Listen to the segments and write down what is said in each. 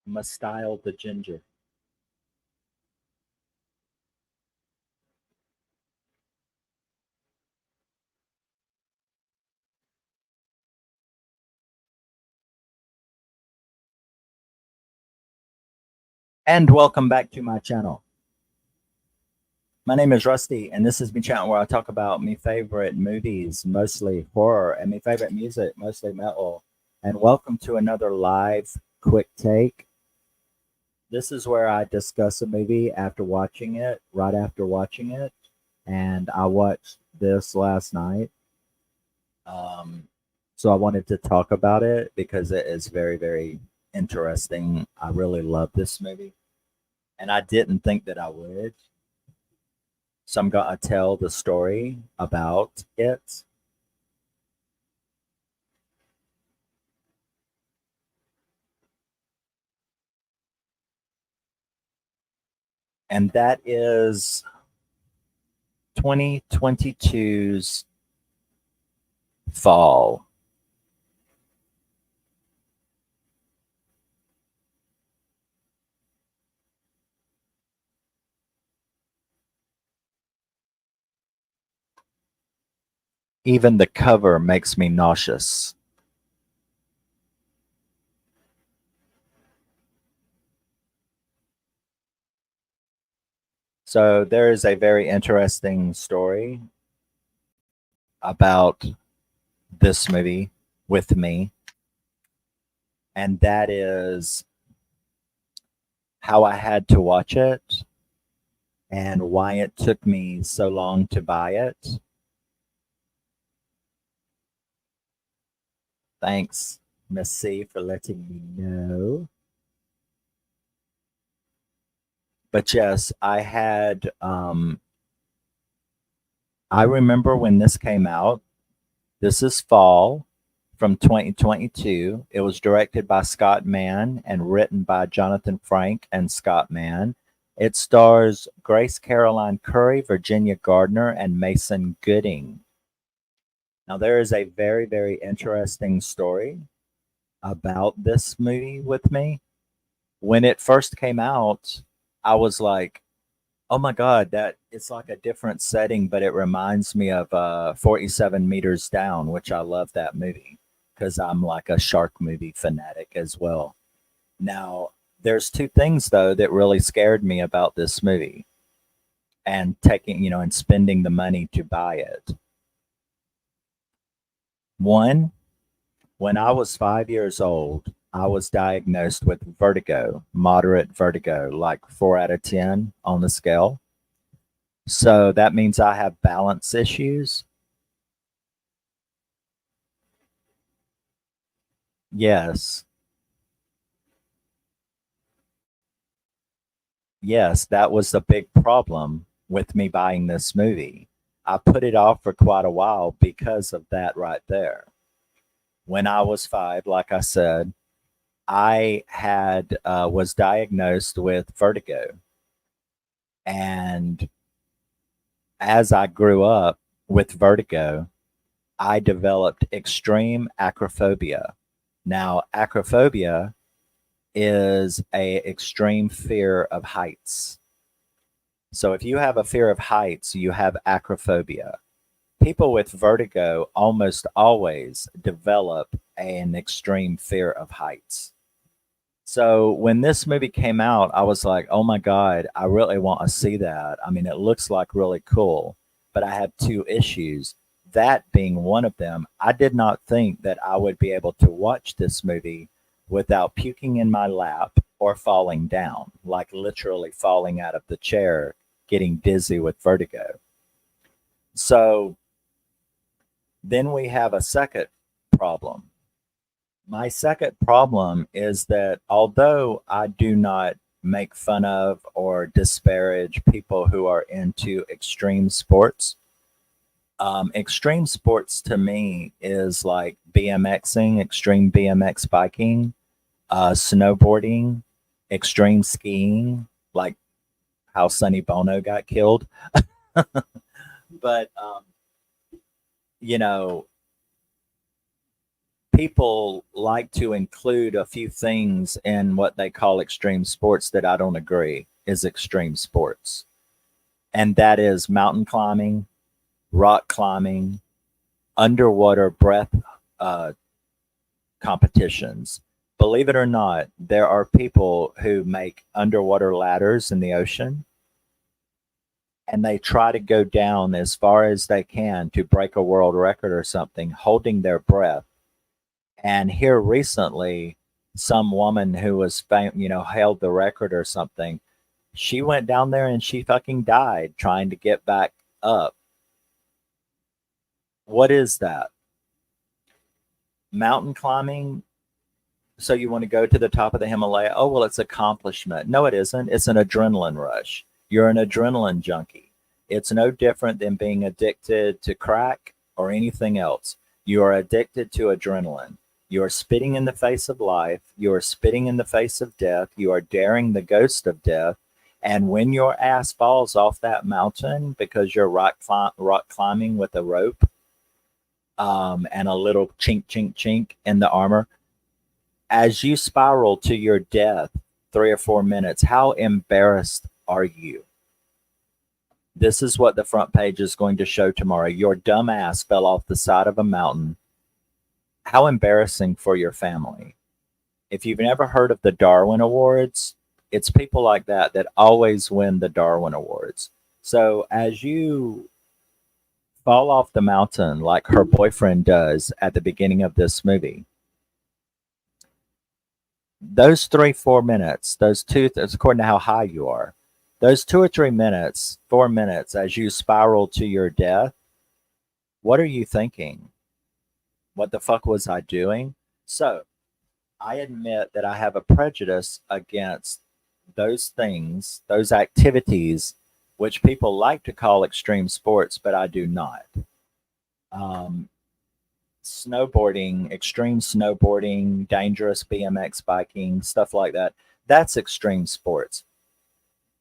Mustyle the Ginger. And welcome back to my channel. My name is Rusty, and this is my channel where I talk about my favorite movies, mostly horror, and my favorite music, mostly metal. And welcome to another live quick take. This is where I discuss a movie after watching it, right after watching it. And I watched this last night. Um, so I wanted to talk about it because it is very, very interesting. I really love this movie, and I didn't think that I would. So I'm gonna tell the story about it. And that is 2022's Fall. Even the cover makes me nauseous. So there is a very interesting story about this movie with me, and that is how I had to watch it and why it took me so long to buy it. Thanks, Miss C, for letting me know. But yes, I remember when this came out. This is Fall from 2022. It was directed by Scott Mann and written by Johnathan Frank and Scott Mann. It stars Grace Caroline Currey, Virginia Gardner, and Mason Gooding. Now, there is a very, very interesting story about this movie with me. When it first came out, I was like, oh my God, that it's like a different setting, but it reminds me of 47 Meters Down, which I love that movie because I'm like a shark movie fanatic as well. Now, there's two things though that really scared me about this movie and and spending the money to buy it. One, when I was 5 years old, I was diagnosed with vertigo, moderate vertigo, like 4 out of 10 on the scale. So that means I have balance issues. Yes. Yes, that was a big problem with me buying this movie. I put it off for quite a while because of that right there. When I was 5, like I said, I had was diagnosed with vertigo. And as I grew up with vertigo, I developed extreme acrophobia. Now, acrophobia is a extreme fear of heights. So if you have a fear of heights, you have acrophobia. People with vertigo almost always develop an extreme fear of heights. So when this movie came out, I was like, oh my God, I really want to see that. I mean, it looks like really cool, but I have two issues. That being one of them, I did not think that I would be able to watch this movie without puking in my lap or falling down, like literally falling out of the chair, getting dizzy with vertigo. So then we have a second problem. My second problem is that although I do not make fun of or disparage people who are into extreme sports, extreme sports to me is like BMXing, extreme BMX biking, snowboarding, extreme skiing, like how Sonny Bono got killed. But, you know, people like to include a few things in what they call extreme sports that I don't agree is extreme sports. And that is mountain climbing, rock climbing, underwater breath uh, competitions. Believe it or not, there are people who make underwater ladders in the ocean and they try to go down as far as they can to break a world record or something, holding their breath. And here recently, some woman who was held the record or something, she went down there and she fucking died trying to get back up. What is that? Mountain climbing. So you want to go to the top of the Himalaya? Oh, well, it's accomplishment. No, it isn't. It's an adrenaline rush. You're an adrenaline junkie. It's no different than being addicted to crack or anything else. You are addicted to adrenaline. You are spitting in the face of life. You are spitting in the face of death. You are daring the ghost of death. And when your ass falls off that mountain because you're rock climbing with a rope and a little chink, chink, chink in the armor, as you spiral to your death 3 or 4 minutes, how embarrassed are you? This is what the front page is going to show tomorrow. Your dumb ass fell off the side of a mountain. How embarrassing for your family. If you've never heard of the Darwin Awards, it's people like that that always win the Darwin Awards. So as you fall off the mountain like her boyfriend does at the beginning of this movie, those 3 4 minutes, those two, that's according to how high you are, those 2 or 3 minutes, 4 minutes as you spiral to your death, what are you thinking? What the fuck was I doing? So I admit that I have a prejudice against those things, those activities, which people like to call extreme sports, but I do not. Um, Snowboarding, extreme snowboarding, dangerous BMX biking, stuff like that. That's extreme sports.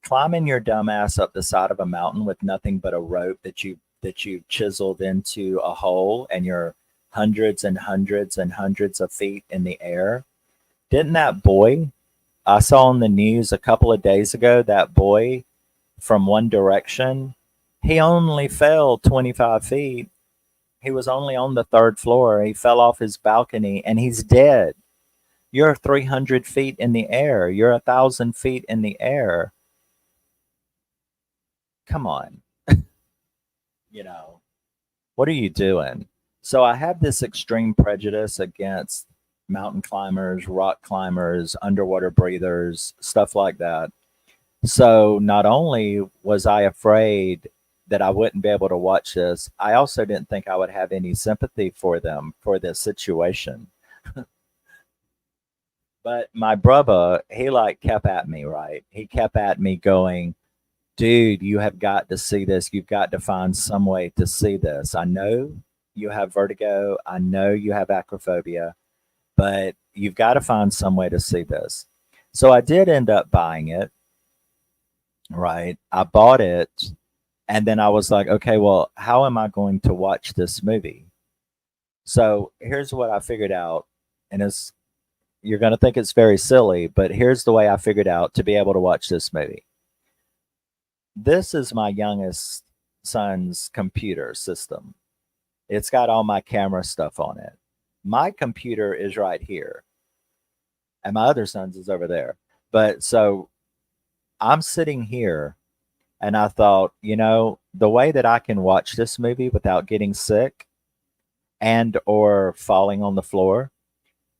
Climbing your dumb ass up the side of a mountain with nothing but a rope that you chiseled into a hole and you're hundreds and hundreds and hundreds of feet in the air. Didn't that boy I saw on the news a couple of days ago, that boy from One Direction, he only fell 25 feet. He was only on the third floor. He fell off his balcony and he's dead. You're 300 feet in the air. You're 1,000 feet in the air. Come on. You know, what are you doing? So I have this extreme prejudice against mountain climbers, rock climbers, underwater breathers, stuff like that. So not only was I afraid that I wouldn't be able to watch this, I also didn't think I would have any sympathy for them for this situation. But my brother, he like kept at me, right? He kept at me going, dude, you have got to see this. You've got to find some way to see this. I know you have vertigo. I know you have acrophobia, but you've got to find some way to see this. So I did end up buying it, right? I bought it, and then I was like, okay, well, how am I going to watch this movie? So here's what I figured out, and you're going to think it's very silly, but here's the way I figured out to be able to watch this movie. This is my youngest son's computer system. It's got all my camera stuff on it. My computer is right here, and my other son's is over there. But so I'm sitting here, and I thought, the way that I can watch this movie without getting sick and or falling on the floor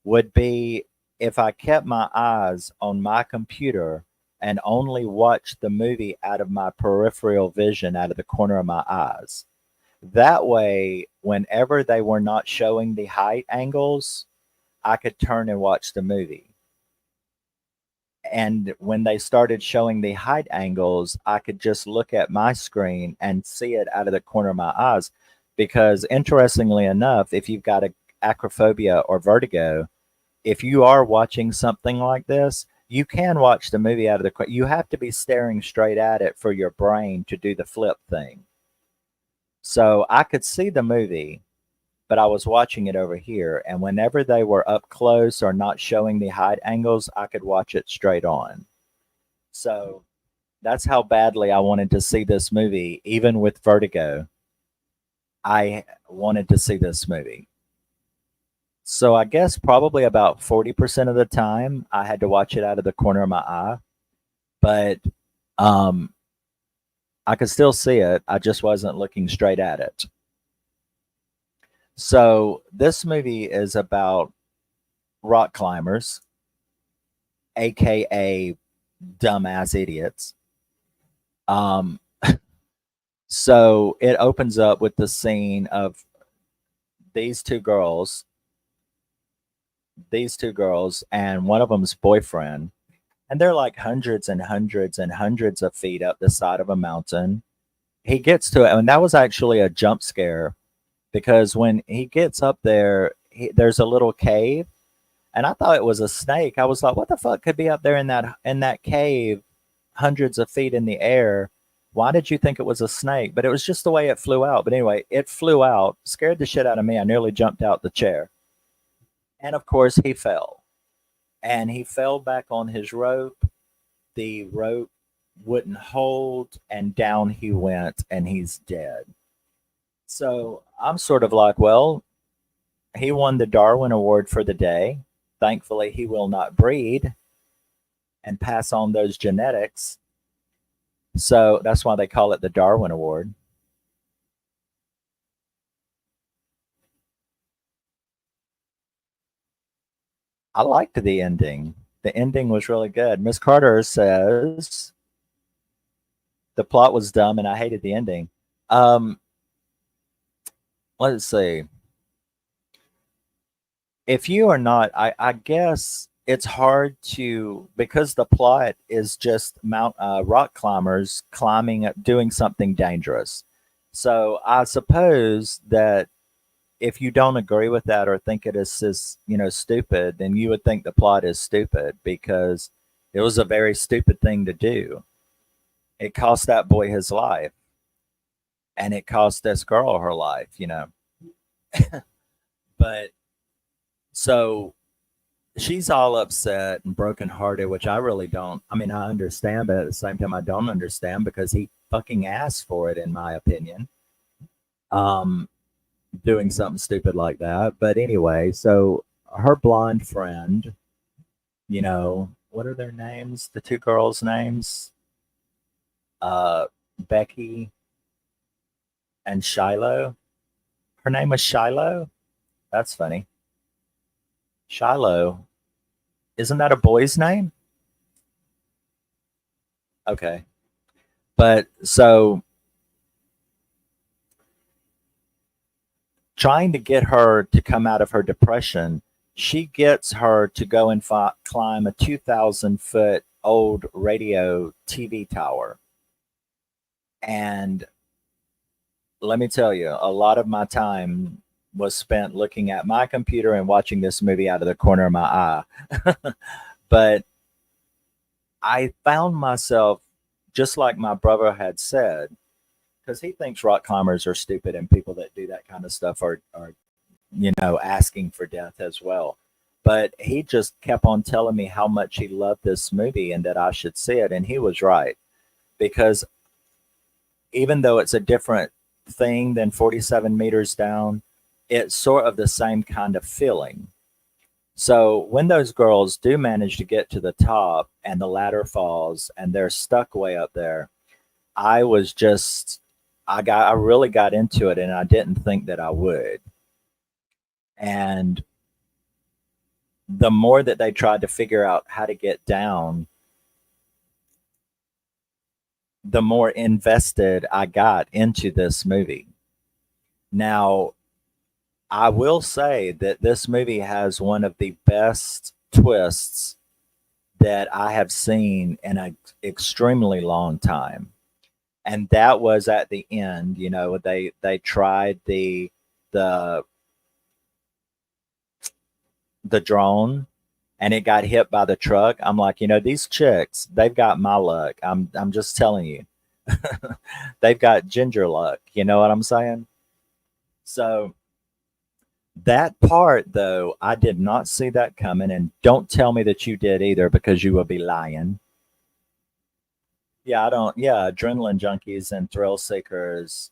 would be if I kept my eyes on my computer and only watched the movie out of my peripheral vision, out of the corner of my eyes. That way, whenever they were not showing the height angles, I could turn and watch the movie. And when they started showing the height angles, I could just look at my screen and see it out of the corner of my eyes. Because interestingly enough, if you've got acrophobia or vertigo, if you are watching something like this, you can watch the movie out of the corner. You have to be staring straight at it for your brain to do the flip thing. So I could see the movie, but I was watching it over here, and whenever they were up close or not showing the hide angles, I could watch it straight on. So that's how badly I wanted to see this movie. Even with Vertigo, I wanted to see this movie. So I guess probably about 40% of the time I had to watch it out of the corner of my eye, but um, I could still see it. I just wasn't looking straight at it. So this movie is about rock climbers, aka dumbass idiots. Um, so it opens up with the scene of these two girls, these two girls, and one of them's boyfriend, and they're like hundreds and hundreds and hundreds of feet up the side of a mountain. He gets to it, and that was actually a jump scare because when he gets up there, there's a little cave, and I thought it was a snake. I was like, "What the fuck could be up there in that cave, hundreds of feet in the air?" Why did you think it was a snake? But it was just the way it flew out. But anyway, it flew out, scared the shit out of me. I nearly jumped out the chair. And of course, he fell. And he fell back on his rope. The rope wouldn't hold, and down he went, and he's dead. So I'm sort of like, well, he won the Darwin Award for the day. Thankfully, he will not breed and pass on those genetics. So that's why they call it the Darwin Award. I liked the ending. The ending was really good. Miss Carter says the plot was dumb and I hated the ending. Um, let's see. If you are not, I guess it's hard to because the plot is just mount rock climbers climbing up, doing something dangerous. So I suppose that if you don't agree with that or think it is just, stupid, then you would think the plot is stupid because it was a very stupid thing to do. It cost that boy his life and it cost this girl her life. But so she's all upset and brokenhearted, which I really don't. I mean, I understand, but at the same time, I don't understand because he fucking asked for it, in my opinion. Um, Doing something stupid like that. But anyway, so her blonde friend, what are their names? The two girls' names? Becky and Shiloh. Her name was Shiloh? That's funny. Shiloh. Isn't that a boy's name? Okay. But so trying to get her to come out of her depression, she gets her to go and climb a 2,000-foot old radio TV tower. And let me tell you, a lot of my time was spent looking at my computer and watching this movie out of the corner of my eye. But I found myself, just like my brother had said, because he thinks rock climbers are stupid and people that do that kind of stuff are asking for death as well. But he just kept on telling me how much he loved this movie and that I should see it. And he was right. Because even though it's a different thing than 47 meters down, it's sort of the same kind of feeling. So when those girls do manage to get to the top and the ladder falls and they're stuck way up there, I was just I really got into it and I didn't think that I would. And the more that they tried to figure out how to get down, the more invested I got into this movie. Now, I will say that this movie has one of the best twists that I have seen in an extremely long time. And that was at the end. They tried the the drone and it got hit by the truck. I'm like, these chicks, they've got my luck. I'm just telling you. They've got ginger luck, you know what I'm saying? So That part, though, I did not see that coming, and don't tell me that you did either because you will be lying. Yeah, I don't. Yeah, adrenaline junkies and thrill seekers.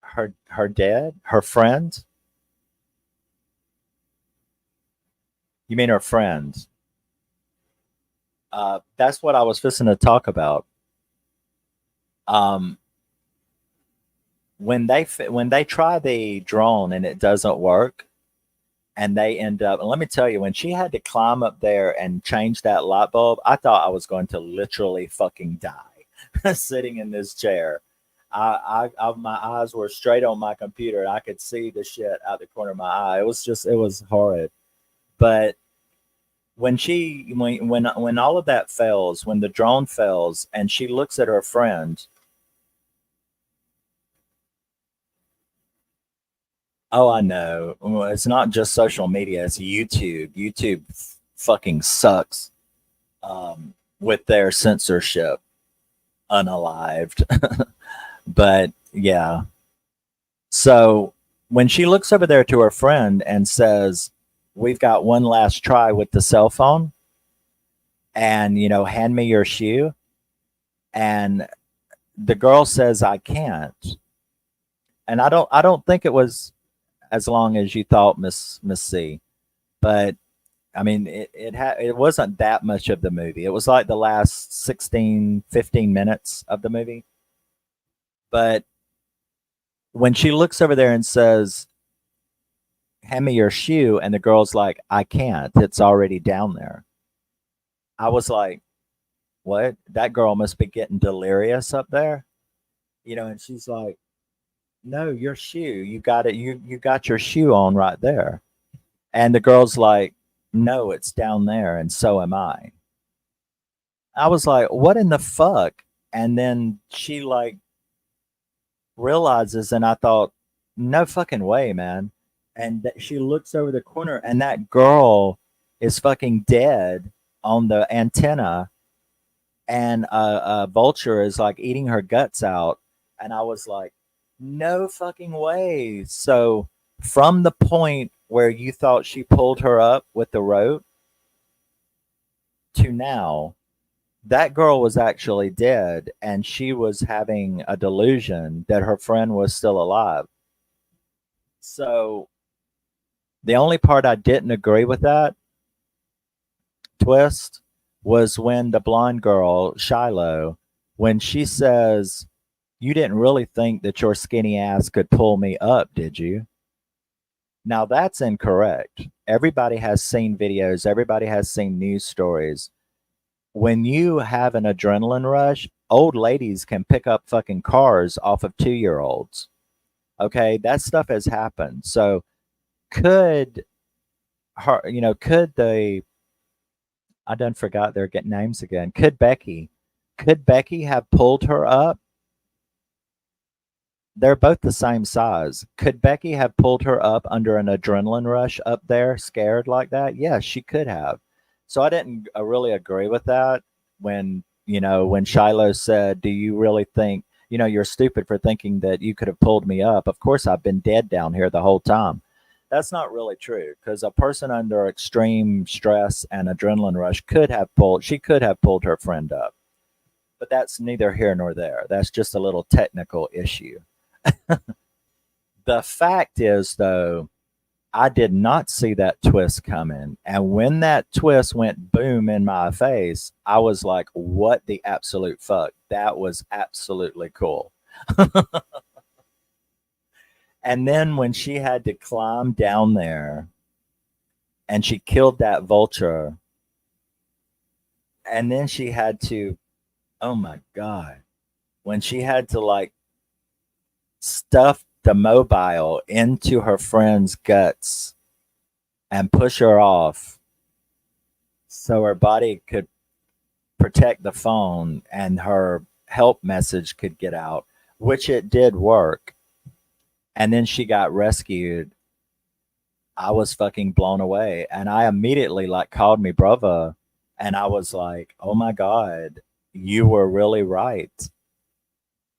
Her dad, her friend. You mean her friend? That's what I was fixing to talk about. Um, when they try the drone and it doesn't work, and they end up. And let me tell you, when she had to climb up there and change that light bulb, I thought I was going to literally fucking die sitting in this chair. My eyes were straight on my computer, and I could see the shit out the corner of my eye. It was horrid. But when all of that fails, when the drone fails, and she looks at her friend. Oh, I know. Well, it's not just social media; it's YouTube. YouTube fucking sucks with their censorship, unalived. But yeah, so when she looks over there to her friend and says, "We've got one last try with the cell phone, and hand me your shoe," and the girl says, "I can't," and I don't think it was as long as you thought, Miss C, but I mean, it wasn't that much of the movie. It was like the last 16, 15 minutes of the movie. But when she looks over there and says, "Hand me your shoe," and the girl's like, "I can't. It's already down there." I was like, "What? That girl must be getting delirious up there." And she's like, "No, your shoe. You got it. You got your shoe on right there." And the girl's like, "No, it's down there, and so am I." I was like, "What in the fuck?" And then she like realizes, and I thought, "No fucking way, man." And she looks over the corner, and that girl is fucking dead on the antenna, and a vulture is like eating her guts out. And I was like, "No fucking way." So from the point where you thought she pulled her up with the rope to now, that girl was actually dead, and she was having a delusion that her friend was still alive. So the only part I didn't agree with that twist was when the blonde girl, Shiloh, when she says, "You didn't really think that your skinny ass could pull me up, did you?" Now that's incorrect. Everybody has seen videos, everybody has seen news stories. When you have an adrenaline rush, old ladies can pick up fucking cars off of 2-year olds. Okay, that stuff has happened. So could could the I done forgot their get names again. Could Becky have pulled her up? They're both the same size. Could Becky have pulled her up under an adrenaline rush up there, scared like that? Yes, she could have. So I didn't really agree with that when Shiloh said, "Do you really think, you're stupid for thinking that you could have pulled me up? Of course, I've been dead down here the whole time." That's not really true because a person under extreme stress and adrenaline rush she could have pulled her friend up. But that's neither here nor there. That's just a little technical issue. The fact is, though, I did not see that twist coming. And when that twist went boom in my face, I was like, what the absolute fuck? That was absolutely cool. And then when she had to climb down there and she killed that vulture, and then she had to, oh my God, when she had to like stuff the mobile into her friend's guts and push her off so her body could protect the phone and her help message could get out, which it did work. And then she got rescued. I was fucking blown away. And I immediately like called me brother And I was like, oh my God, you were really right.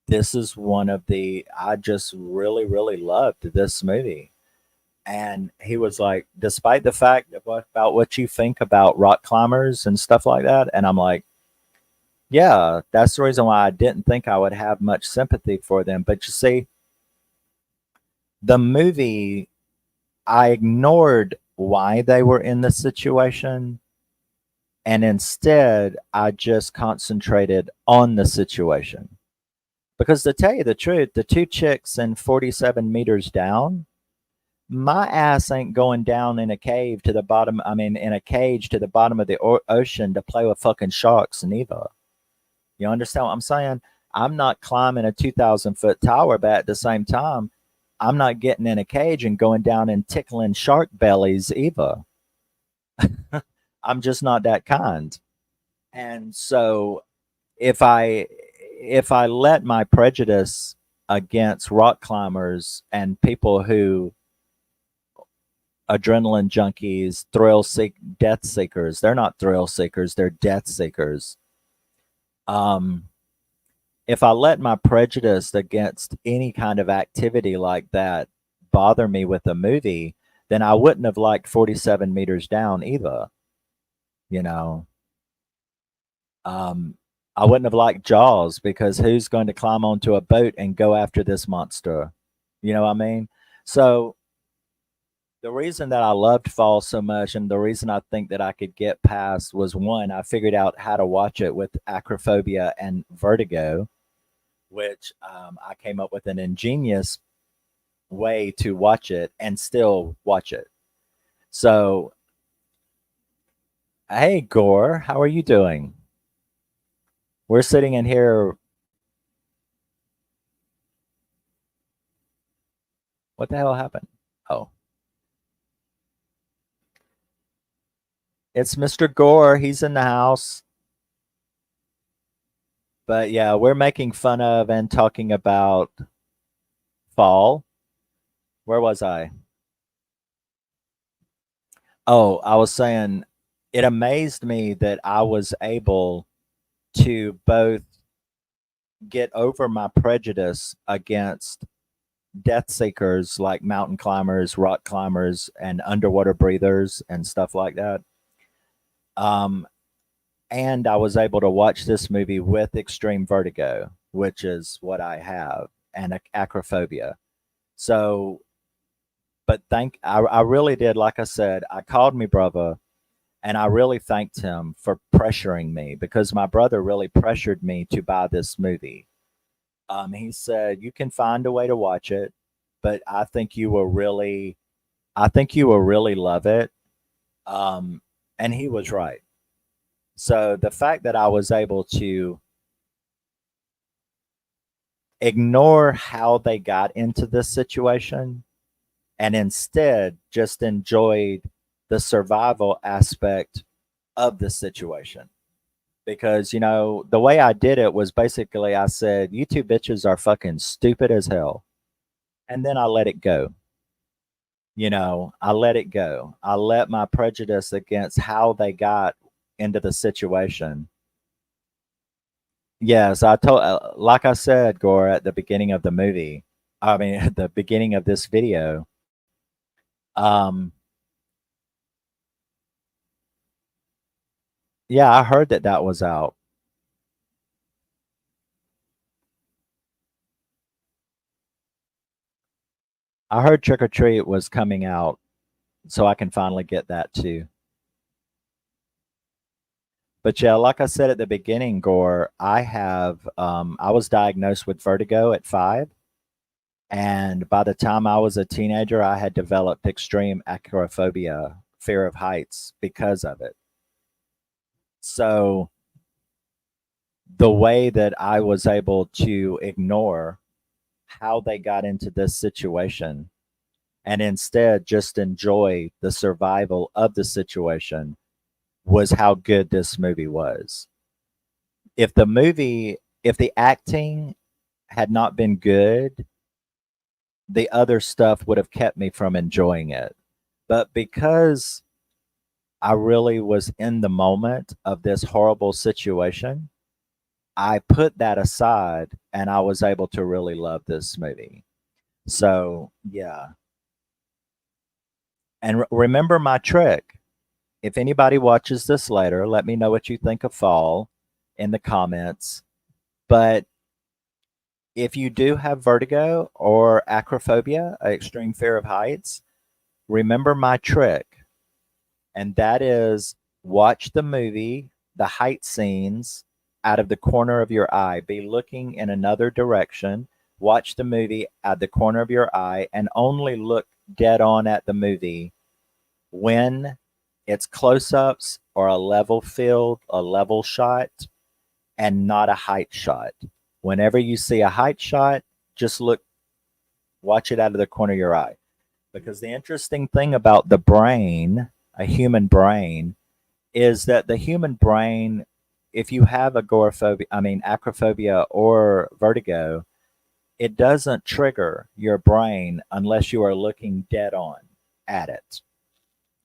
This is one of I just really, really loved this movie. And he was like, despite the fact of about what you think about rock climbers and stuff like that. And I'm like, yeah, that's the reason why I didn't think I would have much sympathy for them. But you see, the movie, I ignored why they were in the situation. And instead, I just concentrated on the situation. Because to tell you the truth, the two chicks in 47 meters down, my ass ain't going down in a cave to the bottom. I mean, in a cage to the bottom of the ocean to play with fucking sharks, neither. You understand what I'm saying? I'm not climbing a 2,000-foot tower, but at the same time, I'm not getting in a cage and going down and tickling shark bellies either. I'm just not that kind. And so if I let my prejudice against rock climbers and people who adrenaline junkies, death seekers, they're not thrill seekers, they're death seekers. Um, if I let my prejudice against any kind of activity like that bother me with a movie, then I wouldn't have liked 47 meters down either. You know, um, I wouldn't have liked Jaws because who's going to climb onto a boat and go after this monster? You know what I mean? So the reason that I loved Fall so much and the reason I think that I could get past was one, I figured out how to watch it with acrophobia and vertigo, which I came up with an ingenious way to watch it and still watch it. So, hey, Gore, how are you doing? We're sitting in here. What the hell happened? Oh, it's Mr. Gore. He's in the house. But yeah, we're making fun of and talking about fall. Where was I? Oh, I was saying it amazed me that I was able to both get over my prejudice against death seekers like mountain climbers, rock climbers, and underwater breathers and stuff like that. Um, and I was able to watch this movie with extreme vertigo, which is what I have, and acrophobia. So, but I really did. Like I said, I called me brother, and I really thanked him for pressuring me because my brother really pressured me to buy this movie. He said, "You can find a way to watch it, but I think you will really love it." And he was right. So the fact that I was able to ignore how they got into this situation and instead just enjoyed the survival aspect of the situation. Because, the way I did it was basically I said, you two bitches are fucking stupid as hell. And then I let it go. I let it go. I let my prejudice against how they got into the situation. Yes, like I said, Gore, at the beginning of the movie, I mean, at the beginning of this video, um, yeah, I heard that that was out. I heard Trick or Treat was coming out, so I can finally get that too. But yeah, like I said at the beginning, Gore, I was diagnosed with vertigo at 5. And by the time I was a teenager, I had developed extreme acrophobia, fear of heights because of it. So the way that I was able to ignore how they got into this situation and instead just enjoy the survival of the situation was how good this movie was. If the acting had not been good, the other stuff would have kept me from enjoying it. But because I really was in the moment of this horrible situation, I put that aside and I was able to really love this movie. So, yeah. And remember my trick. If anybody watches this later, let me know what you think of Fall in the comments. But if you do have vertigo or acrophobia, extreme fear of heights, remember my trick. And that is watch the movie, the height scenes out of the corner of your eye. Be looking in another direction. Watch the movie at the corner of your eye and only look dead on at the movie when it's close ups or a level field, a level shot, and not a height shot. Whenever you see a height shot, just look, watch it out of the corner of your eye. Because the interesting thing about the brain, a human brain, is that the human brain, if you have agoraphobia, I mean acrophobia or vertigo, it doesn't trigger your brain unless you are looking dead on at it.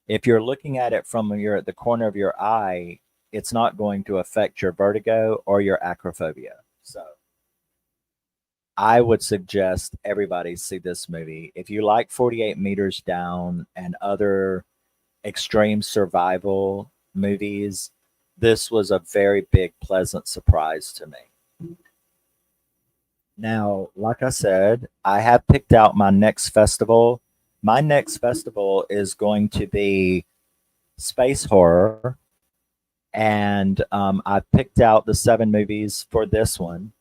If you're looking at it from your the corner of your eye, it's not going to affect your vertigo or your acrophobia. So I would suggest everybody see this movie. If you like 48 Meters Down and other extreme survival movies, this was a very big, pleasant surprise to me. Now, like I said, I have picked out my next festival. My next festival is going to be space horror, and I picked out the 7 movies for this one.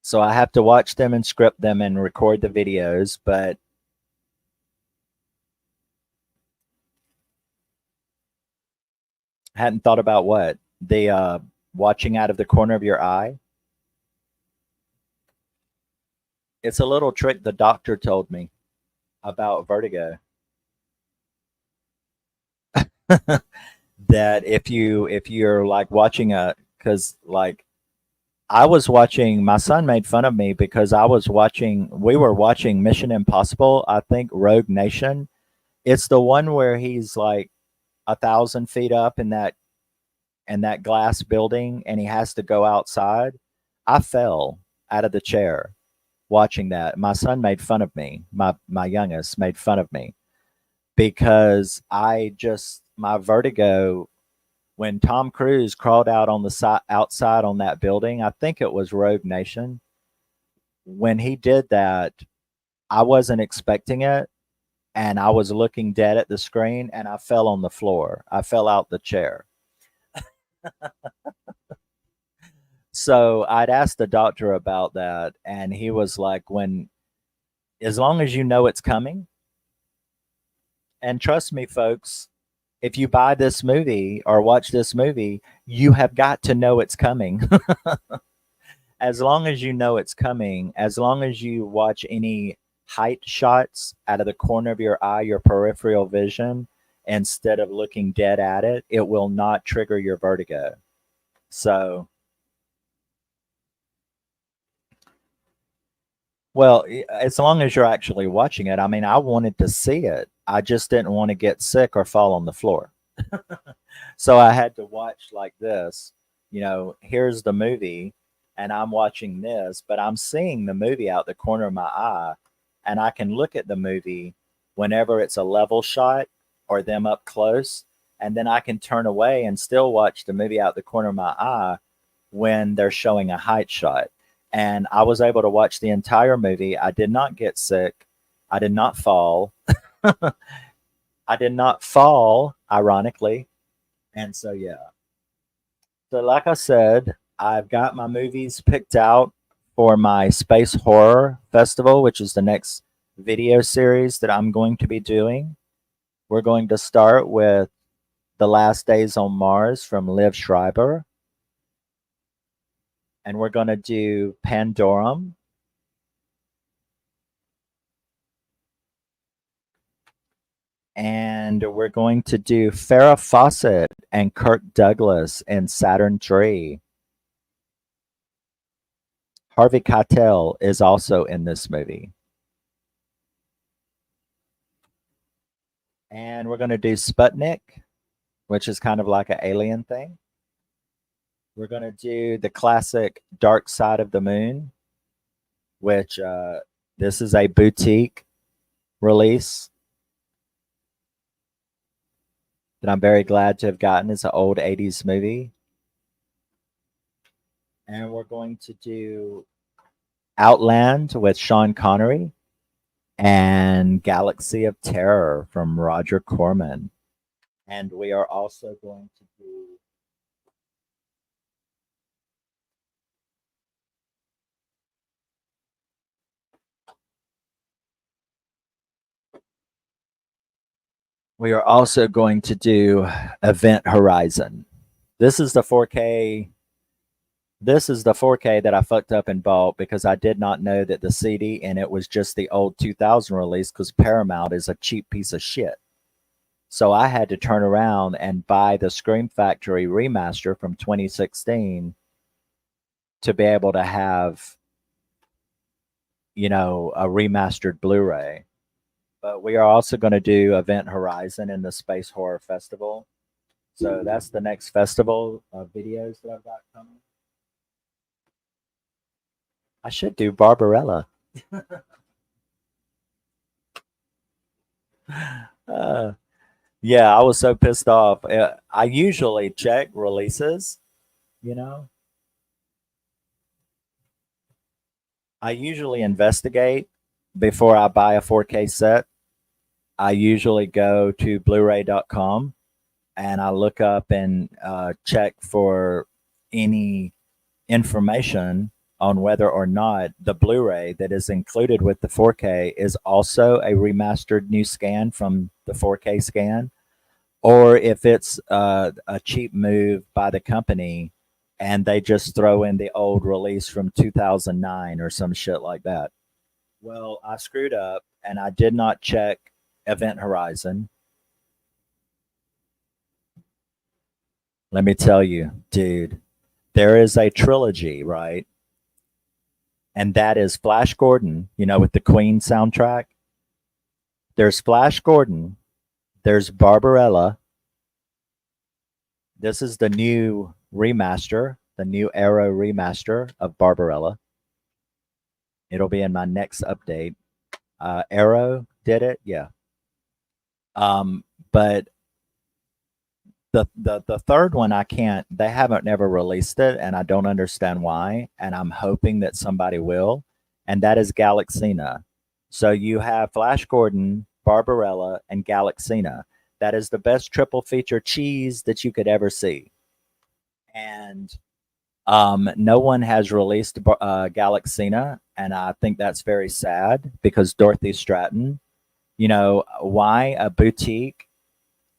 So I have to watch them and script them and record the videos, but hadn't thought about what the watching out of the corner of your eye. It's a little trick the doctor told me about vertigo. That if you're like watching a because like I was watching, my son made fun of me because we were watching Mission Impossible, I think Rogue Nation. It's the one where he's like 1,000 feet up in that glass building and he has to go outside. I fell out of the chair watching that. My son made fun of me. My youngest made fun of me because I just my vertigo when Tom Cruise crawled out on the outside on that building. I think it was Rogue Nation. When he did that, I wasn't expecting it, and I was looking dead at the screen, and I fell on the floor. I fell out the chair. So I'd asked the doctor about that, and he was like, "When as long as you know it's coming, and trust me, folks, if you buy this movie or watch this movie, you have got to know it's coming." As long as you know it's coming, as long as you watch any height shots out of the corner of your eye, your peripheral vision, instead of looking dead at it, it will not trigger your vertigo. So, well, as long as you're actually watching it, I mean, I wanted to see it. I just didn't want to get sick or fall on the floor. So I had to watch like this. Here's the movie, and I'm watching this, but I'm seeing the movie out the corner of my eye, and I can look at the movie whenever it's a level shot or them up close, and then I can turn away and still watch the movie out the corner of my eye when they're showing a height shot. And I was able to watch the entire movie. I did not get sick. I did not fall. I did not fall, ironically. And so, yeah. So, like I said, I've got my movies picked out for my Space Horror Festival, which is the next video series that I'm going to be doing. We're going to start with The Last Days on Mars from Liv Schreiber. And we're going to do Pandorum. And we're going to do Farrah Fawcett and Kirk Douglas in Saturn III. Harvey Keitel is also in this movie. And we're going to do Sputnik, which is kind of like an alien thing. We're going to do the classic Dark Side of the Moon, which this is a boutique release that I'm very glad to have gotten. It's an old 80s movie. And we're going to do Outland with Sean Connery and Galaxy of Terror from Roger Corman. And we are also going to do Event Horizon. This is the 4K. This is the 4K that I fucked up and bought because I did not know that the CD in it was just the old 2000 release because Paramount is a cheap piece of shit. So I had to turn around and buy the Scream Factory remaster from 2016 to be able to have, a remastered Blu-ray. But we are also going to do Event Horizon in the Space Horror Festival. So that's the next festival of videos that I've got coming. I should do Barbarella. Yeah, I was so pissed off. I usually check releases, you know. I usually investigate before I buy a 4K set. I usually go to Blu-ray.com and I look up and check for any information on whether or not the Blu-ray that is included with the 4K is also a remastered new scan from the 4K scan, or if it's a cheap move by the company and they just throw in the old release from 2009 or some shit like that. Well, I screwed up and I did not check Event Horizon. Let me tell you, dude, there is a trilogy, right? And that is Flash Gordon, with the Queen soundtrack. There's Flash Gordon, there's Barbarella. This is the new remaster, the new Arrow remaster of Barbarella. It'll be in my next update. Arrow did it, yeah. But the third one I can't. They haven't never released it, and I don't understand why. And I'm hoping that somebody will. And that is Galaxina. So you have Flash Gordon, Barbarella, and Galaxina. That is the best triple feature cheese that you could ever see. And no one has released Galaxina, and I think that's very sad because Dorothy Stratton. Why a boutique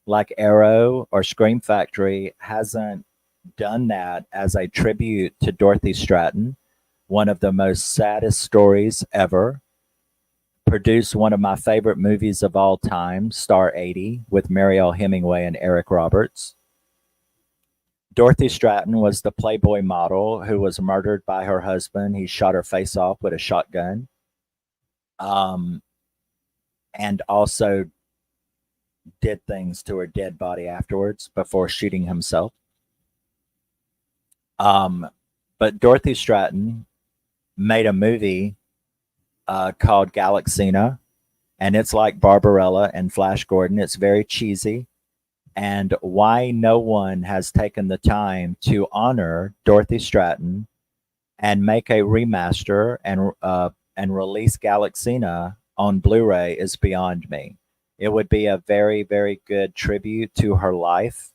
like Arrow or Scream Factory hasn't done that as a tribute to Dorothy Stratton, one of the most saddest stories ever. Produced one of my favorite movies of all time, Star 80, with Mariel Hemingway and Eric Roberts. Dorothy Stratton was the Playboy model who was murdered by her husband. He shot her face off with a shotgun. And also did things to her dead body afterwards before shooting himself. But Dorothy Stratton made a movie called Galaxina, and it's like Barbarella and Flash Gordon. It's very cheesy. And why no one has taken the time to honor Dorothy Stratton and make a remaster and release Galaxina on Blu-ray is beyond me. It would be a very, very good tribute to her life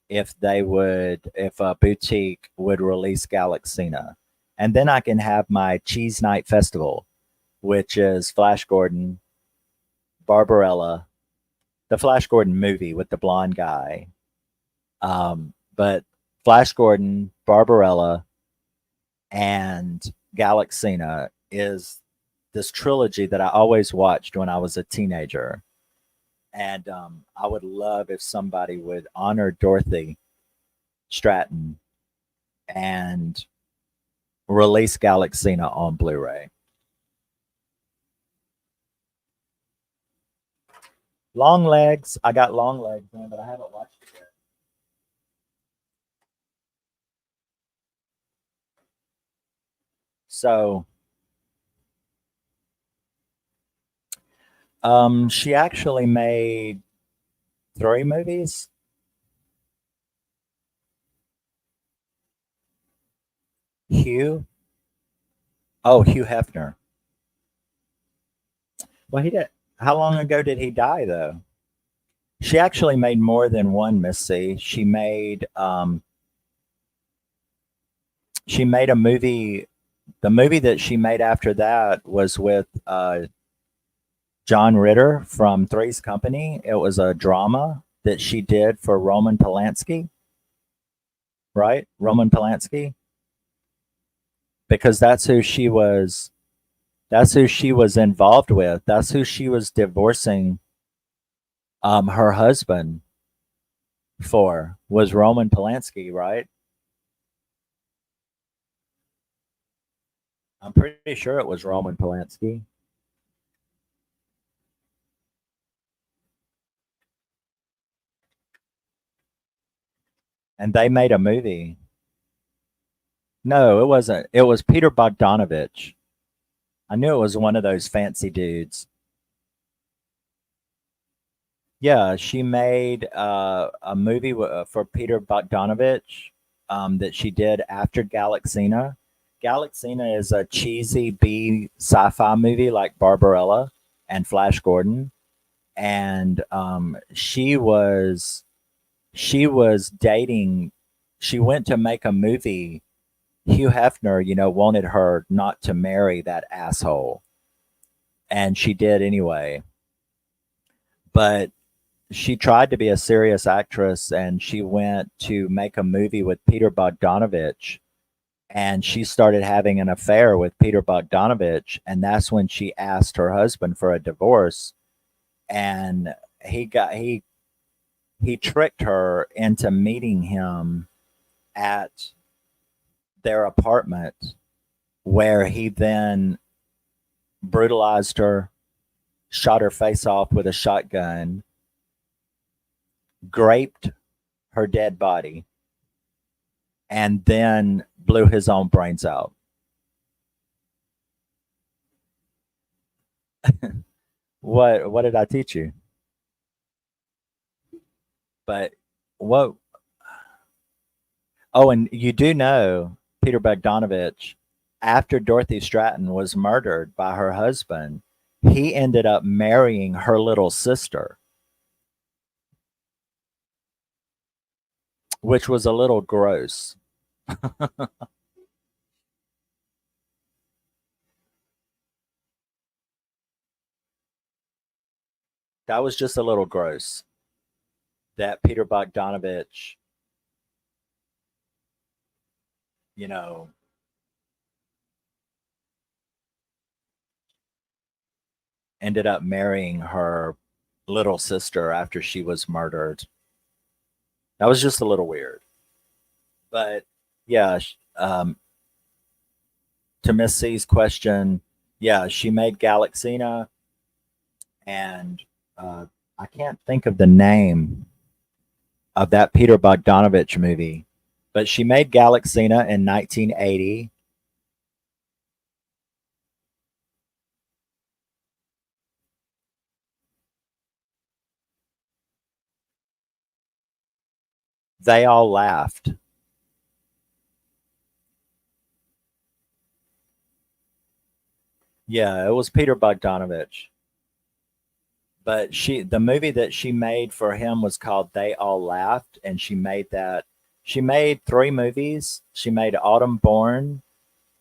if a boutique would release Galaxina. And then I can have my Cheese Night Festival, which is Flash Gordon, Barbarella, the Flash Gordon movie with the blonde guy. But Flash Gordon, Barbarella, and Galaxina is this trilogy that I always watched when I was a teenager. And I would love if somebody would honor Dorothy Stratton and release Galaxina on Blu-ray. Long Legs. I got Long Legs, man, but I haven't watched it yet. So, she actually made three movies. Hugh. Oh, Hugh Hefner. Well, he did. How long ago did he die, though? She actually made more than one, Miss C. She made a movie. The movie that she made after that was with John Ritter from Three's Company. It was a drama that she did for Roman Polanski, right? Roman Polanski, because that's who she was. That's who she was involved with. That's who she was divorcing her husband for, was Roman Polanski, right? I'm pretty sure it was Roman Polanski. And they made a movie. No, it wasn't. It was Peter Bogdanovich. I knew it was one of those fancy dudes. Yeah, she made a movie for Peter Bogdanovich that she did after Galaxina. Galaxina is a cheesy B sci-fi movie like Barbarella and Flash Gordon, and she was dating. She went to make a movie. Hugh Hefner, wanted her not to marry that asshole, and she did anyway. But she tried to be a serious actress, and she went to make a movie with Peter Bogdanovich, and she started having an affair with Peter Bogdanovich, and that's when she asked her husband for a divorce, and he tricked her into meeting him at their apartment, where he then brutalized her, shot her face off with a shotgun, graped her dead body, and then blew his own brains out. What did I teach you? But what? Oh, and you do know Peter Bogdanovich, after Dorothy Stratton was murdered by her husband, he ended up marrying her little sister, which was a little gross. That was just a little gross. That Peter Bogdanovich, you know, ended up marrying her little sister after she was murdered. That was just a little weird. But yeah, to Miss C's question, yeah, she made Galaxina, and I can't think of the name of that Peter Bogdanovich movie, but she made Galaxina in 1980. They all laughed. Yeah, it was Peter Bogdanovich. But the movie that she made for him was called They All Laughed, and she made that. She made three movies. She made Autumn Born,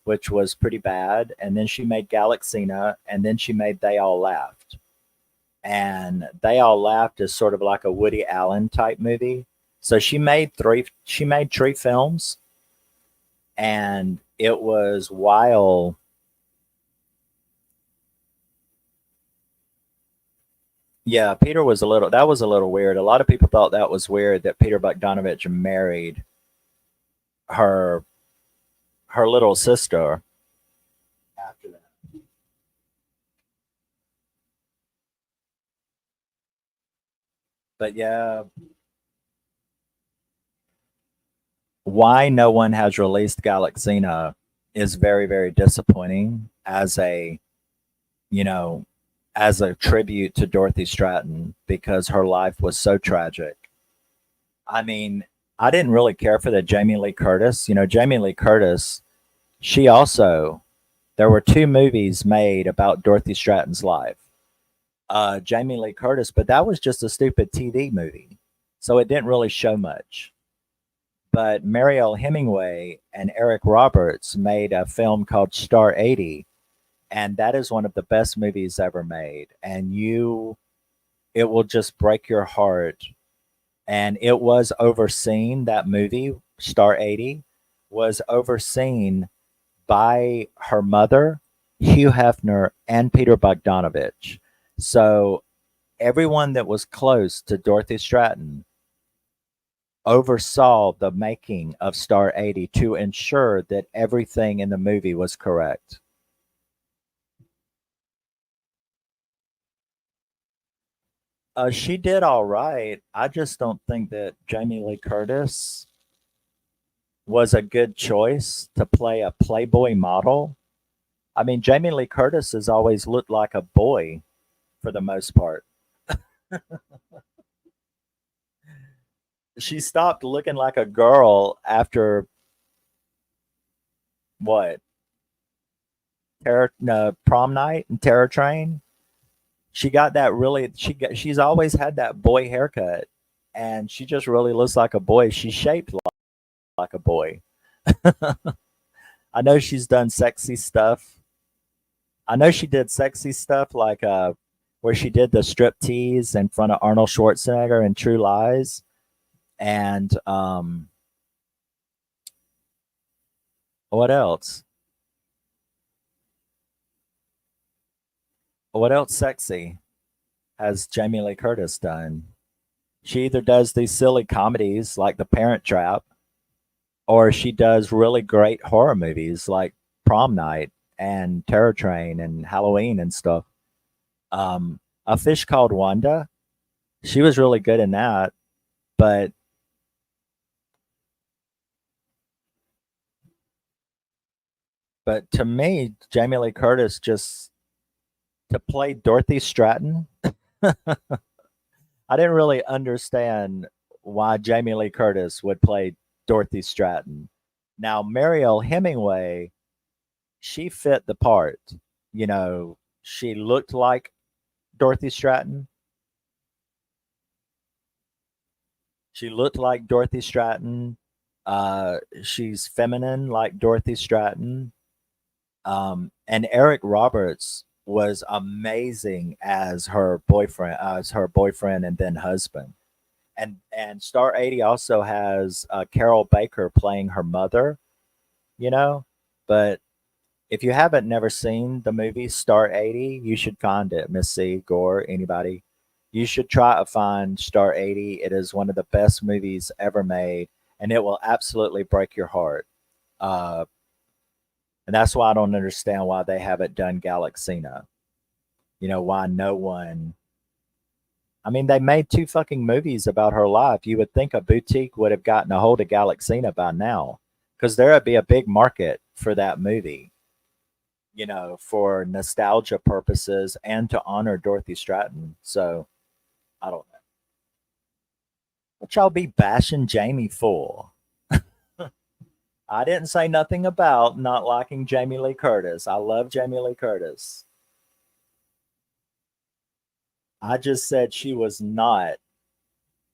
which was pretty bad, and then she made Galaxina, and then she made They All Laughed. And They All Laughed is sort of like a Woody Allen type movie. So she made three films, and it was while, yeah, Peter was that was a little weird. A lot of people thought that was weird that Peter Bogdanovich married her her little sister after that. But yeah, why no one has released Galaxina is very, very disappointing as a, you know, as a tribute to Dorothy Stratton because her life was so tragic. I mean, I didn't really care for the Jamie Lee Curtis. Jamie Lee Curtis, she also, there were two movies made about Dorothy Stratton's life. Jamie Lee Curtis, but that was just a stupid TV movie. So it didn't really show much. But Mariel Hemingway and Eric Roberts made a film called Star 80, and that is one of the best movies ever made. And it will just break your heart. And it was overseen, that movie, Star 80, was overseen by her mother, Hugh Hefner, and Peter Bogdanovich. So everyone that was close to Dorothy Stratton oversaw the making of Star 80 to ensure that everything in the movie was correct. She did all right. I just don't think that Jamie Lee Curtis was a good choice to play a Playboy model. I mean, Jamie Lee Curtis has always looked like a boy for the most part. She stopped looking like a girl after what? Prom night and Terror Train. She got that really. She's always had that boy haircut, and she just really looks like a boy. She's shaped like a boy. I know she's done sexy stuff. I know she did sexy stuff like where she did the strip tease in front of Arnold Schwarzenegger in True Lies, and what else? What else sexy has Jamie Lee Curtis done? She either does these silly comedies like The Parent Trap, or she does really great horror movies like Prom Night and Terror Train and Halloween and stuff. A Fish Called Wanda, she was really good in that, but to me, Jamie Lee Curtis just to play Dorothy Stratton, I didn't really understand why Jamie Lee Curtis would play Dorothy Stratton. Now, Mariel Hemingway, she fit the part. She looked like Dorothy Stratton. She looked like Dorothy Stratton. She's feminine like Dorothy Stratton. And Eric Roberts was amazing as her boyfriend and then husband. And Star 80 also has Carol Baker playing her mother, you know. But if you haven't never seen the movie Star 80, you should find it. Miss C, Gore, anybody, you should try to find Star 80. It is one of the best movies ever made, and it will absolutely break your heart. Uh, and that's why I don't understand why they haven't done Galaxina. Why no one. I mean, they made two fucking movies about her life. You would think a boutique would have gotten a hold of Galaxina by now, because there would be a big market for that movie, for nostalgia purposes and to honor Dorothy Stratton. So I don't know. What y'all be bashing Jamie for? I didn't say nothing about not liking Jamie Lee Curtis. I love Jamie Lee Curtis. I just said she was not.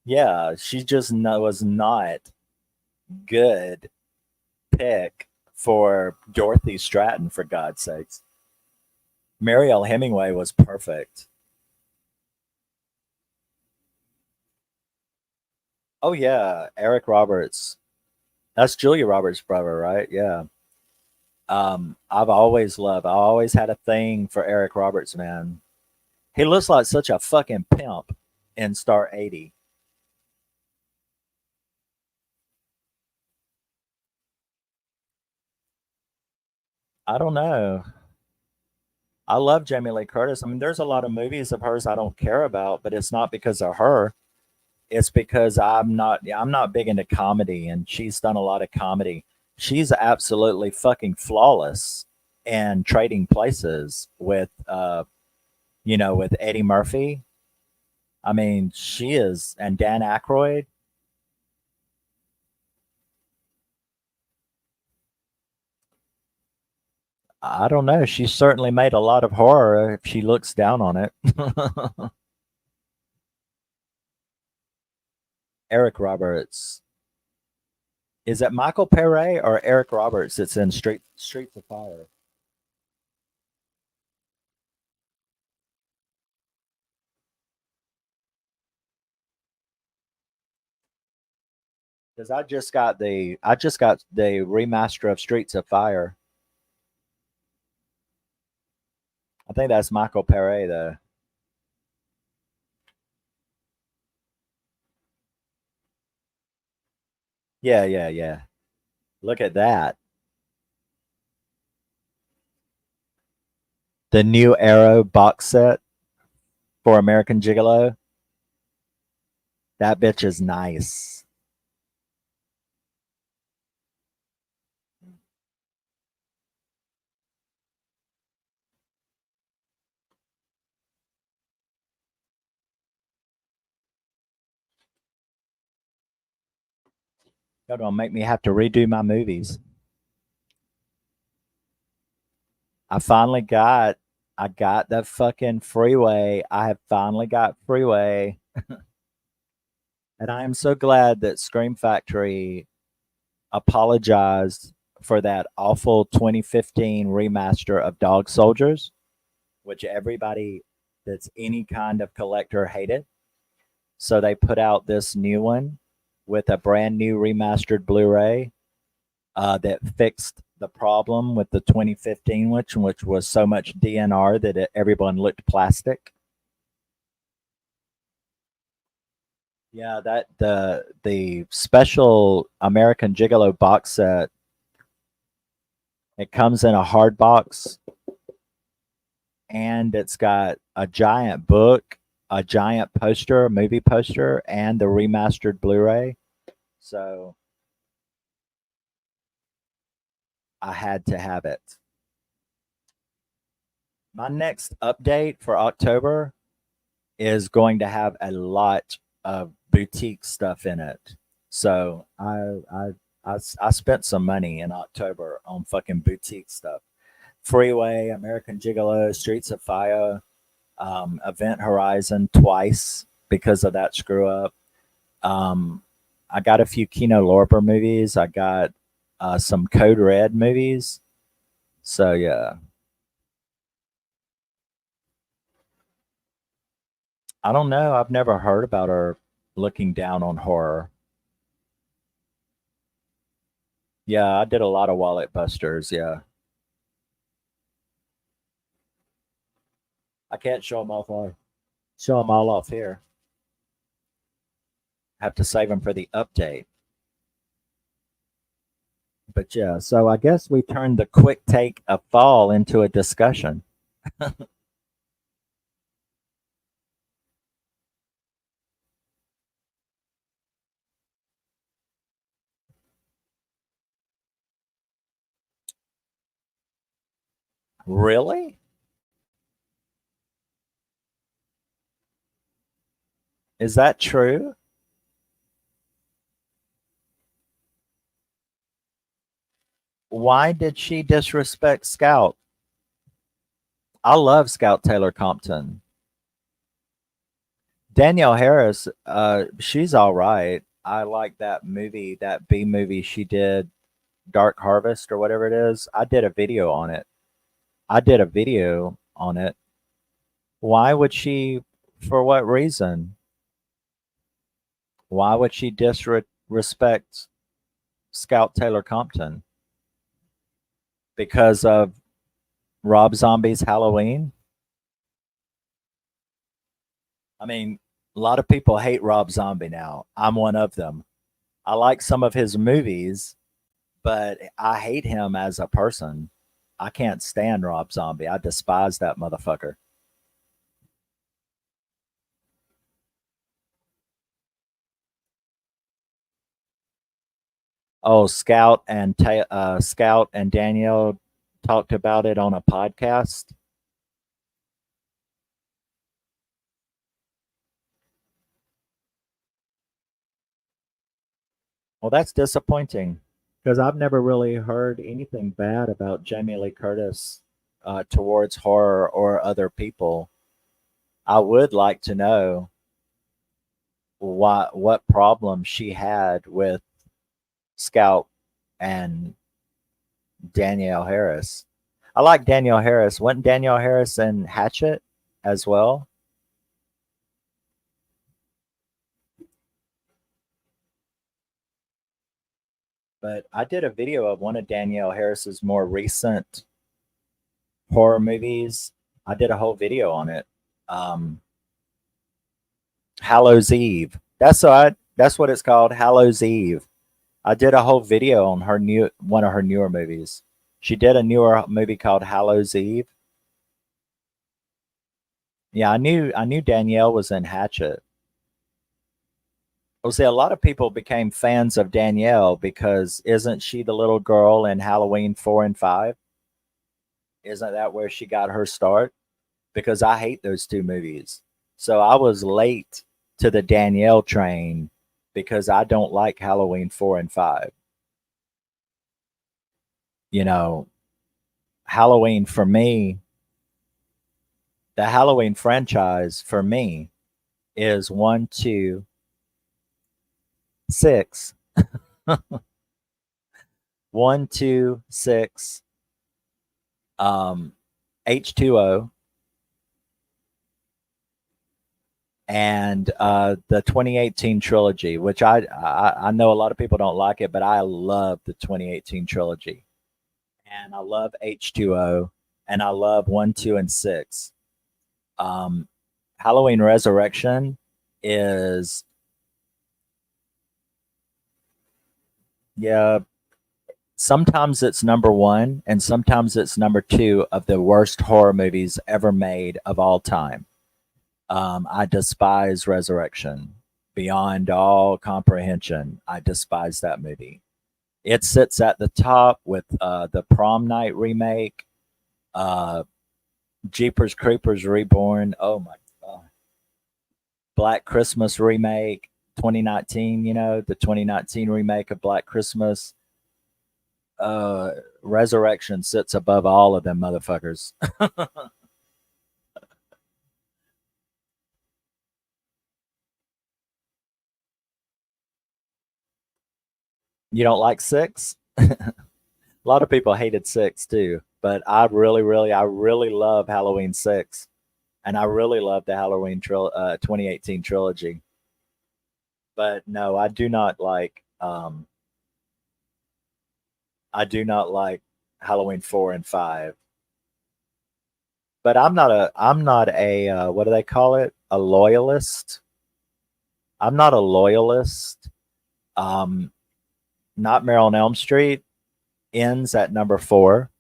Yeah, she just was not good pick for Dorothy Stratton, for God's sakes. Mariel Hemingway was perfect. Oh yeah, Eric Roberts. That's Julia Roberts' brother, right? Yeah. I always had a thing for Eric Roberts, man. He looks like such a fucking pimp in Star 80. I don't know. I love Jamie Lee Curtis. I mean, there's a lot of movies of hers I don't care about, but it's not because of her. it's because I'm not big into comedy, and she's done a lot of comedy. She's absolutely fucking flawless in Trading Places with with Eddie Murphy. I mean, she is, and Dan Aykroyd. I don't know. She certainly made a lot of horror if she looks down on it. Eric Roberts. Is it Michael Pere or Eric Roberts that's in Streets of Fire? Because I just got the remaster of Streets of Fire. I think that's Michael Pere though. Yeah, yeah, yeah. Look at that. The new Arrow box set for American Gigolo. That bitch is nice. Y'all gonna make me have to redo my movies. I got the fucking Freeway. I have finally got Freeway. And I am so glad that Scream Factory apologized for that awful 2015 remaster of Dog Soldiers, which everybody that's any kind of collector hated. So they put out this new one with a brand new remastered Blu-ray that fixed the problem with the 2015 which was so much DNR that everyone looked plastic. Yeah, that the special American Gigolo box set. It comes in a hard box, and it's got a giant book, a giant poster, a movie poster, and the remastered Blu-ray. So I had to have it. My next update for October is going to have a lot of boutique stuff in it. So I spent some money in October on fucking boutique stuff. Freeway, American Gigolo, Streets of Fire, Event Horizon twice because of that screw up. Um, I got a few Kino Lorber movies. I got some Code Red movies. So yeah, I don't know. I've never heard about her looking down on horror. Yeah, I did a lot of wallet busters. Yeah, I can't show them off. Show them all off here. Have to save them for the update. But yeah, so I guess we turned the quick take of fall into a discussion. Really? Is that true? Why did she disrespect Scout? I love Scout Taylor Compton. Danielle Harris, she's all right. I like that movie, that B movie she did, Dark Harvest or whatever it is. I did a video on it. I did a video on it. Why would she, for what reason? Why would she disrespect Scout Taylor Compton? Because of Rob Zombie's Halloween? I mean, a lot of people hate Rob Zombie now. I'm one of them. I like some of his movies, but I hate him as a person. I can't stand Rob Zombie. I despise that motherfucker. Oh, Scout and Danielle talked about it on a podcast. Well, that's disappointing because I've never really heard anything bad about Jamie Lee Curtis towards horror or other people. I would like to know what problem she had with Scout and Danielle Harris. I like Danielle Harris. Wasn't Danielle Harris in Hatchet as well? But I did a video of one of Danielle Harris's more recent horror movies. I did a whole video on it. Um, Hallows Eve. That's what it's called. Hallows Eve. I did a whole video on her new one of her newer movies. She did a newer movie called Hallows Eve. Yeah, I knew Danielle was in Hatchet. Well, see, a lot of people became fans of Danielle because isn't she the little girl in Halloween 4 and 5? Isn't that where she got her start? Because I hate those two movies. So I was late to the Danielle train because I don't like Halloween 4 and 5. You know, Halloween for me, the Halloween franchise for me is 1, 2, 6, 1, 2, 6, H2O, and the 2018 trilogy, which I know a lot of people don't like it, but I love the 2018 trilogy, and I love H2O, and I love 1, 2, and 6. Um, Halloween Resurrection is, yeah, sometimes it's number one, and sometimes it's number two of the worst horror movies ever made of all time. I despise Resurrection beyond all comprehension. I despise that movie. It sits at the top with the Prom Night remake, uh, Jeepers Creepers Reborn. Oh my god, Black Christmas remake, 2019. The 2019 remake of Black Christmas. Uh, Resurrection sits above all of them motherfuckers. You don't like six? A lot of people hated six too, but I really love Halloween six, and I really love the 2018 trilogy. But no, I do not like Halloween 4 and 5. But I'm not a what do they call it? A loyalist. I'm not a loyalist. Um, Nightmare on Elm Street ends at number 4.